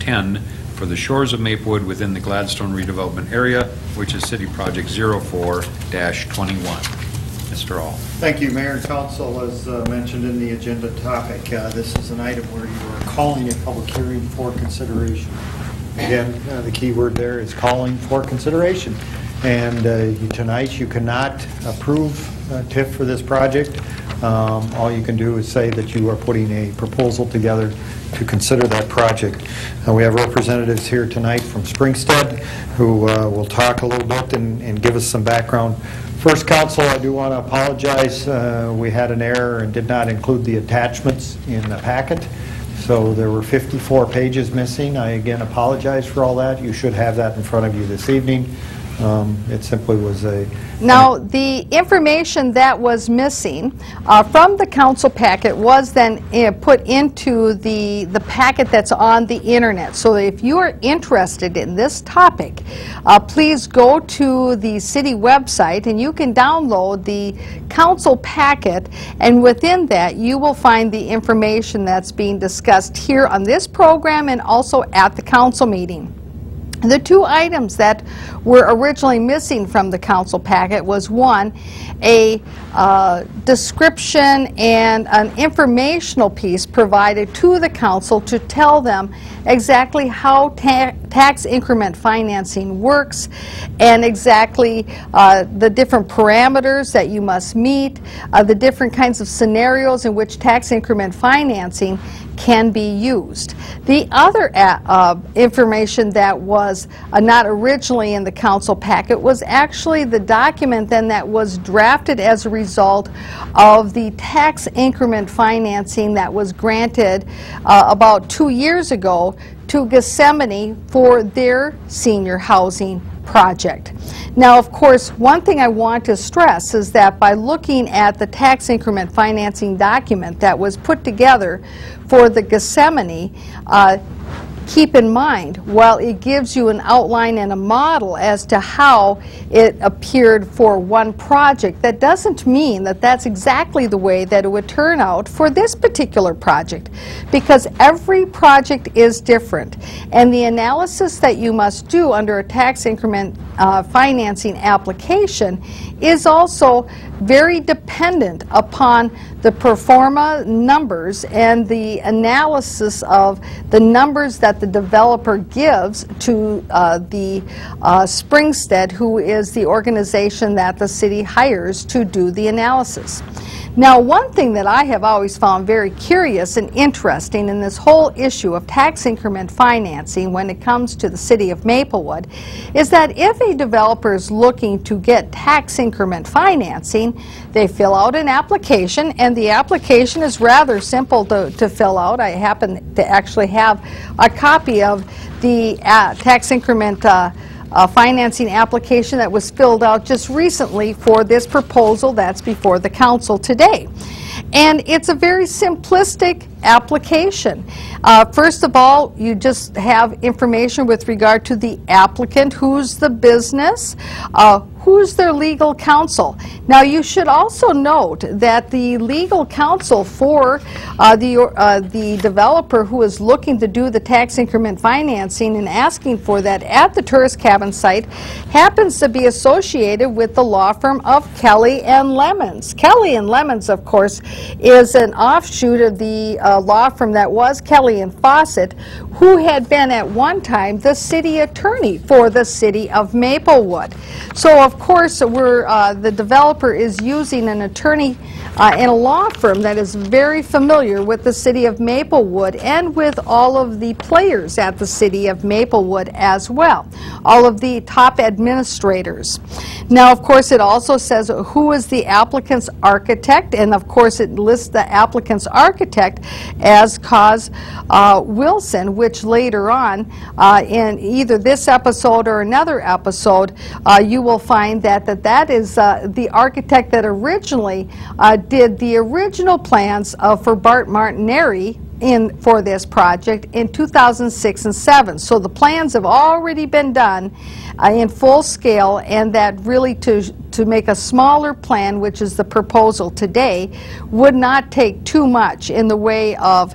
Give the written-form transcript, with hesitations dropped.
10 for the shores of Maplewood within the Gladstone redevelopment area, which is City Project 04-21. Mr. All. Thank you, Mayor and Council. As mentioned in the agenda topic, this is an item where you are calling a public hearing for consideration. Again, the key word there is calling for consideration. And tonight you cannot approve TIF for this project. All you can do is say that you are putting a proposal together to consider that project. We have representatives here tonight from Springstead who will talk a little bit and give us some background. First, Council, I do want to apologize. We had an error and did not include the attachments in the packet. So there were 54 pages missing. I again apologize for all that. You should have that in front of you this evening. It simply was a... Now, the information that was missing from the council packet was then put into the packet that's on the internet. So if you are interested in this topic, please go to the city website and you can download the council packet, and within that you will find the information that's being discussed here on this program and also at the council meeting. The two items that were originally missing from the council packet was, one, a description and an informational piece provided to the council to tell them exactly how tax increment financing works and exactly the different parameters that you must meet, the different kinds of scenarios in which tax increment financing can be used. The other information that was not originally in the council packet was actually the document then that was drafted as a result of the tax increment financing that was granted about 2 years ago to Gethsemane for their senior housing project. Now, of course, one thing I want to stress is that by looking at the tax increment financing document that was put together for the Gethsemane, keep in mind, while it gives you an outline and a model as to how it appeared for one project, that doesn't mean that that's exactly the way that it would turn out for this particular project, because every project is different, and the analysis that you must do under a tax increment financing application is also very dependent upon the pro forma numbers and the analysis of the numbers that the developer gives to the Springstead, who is the organization that the city hires to do the analysis. Now, one thing that I have always found very curious and interesting in this whole issue of tax increment financing when it comes to the city of Maplewood is that if a developer is looking to get tax increment financing, they fill out an application, and the application is rather simple to fill out. I happen to actually have a copy of the tax increment financing application that was filled out just recently for this proposal that's before the council today. And it's a very simplistic application. First of all, you just have information with regard to the applicant, who's the business, who's their legal counsel. Now, you should also note that the legal counsel for the developer who is looking to do the tax increment financing and asking for that at the tourist cabin site happens to be associated with the law firm of Kelly and Lemons. Kelly and Lemons, of course, is an offshoot of the law firm that was Kelly and Fawcett, who had been at one time the city attorney for the city of Maplewood. So, of course, the developer is using an attorney and a law firm that is very familiar with the city of Maplewood and with all of the players at the city of Maplewood as well, all of the top administrators. Now, of course, it also says who is the applicant's architect, and of course it lists the applicant's architect as Cos Wilson, which later on in either this episode or another episode you will find that is the architect that originally did the original plans for Bart Martineri for this project in 2006 and 7. So the plans have already been done in full scale, and that really to make a smaller plan, which is the proposal today, would not take too much in the way of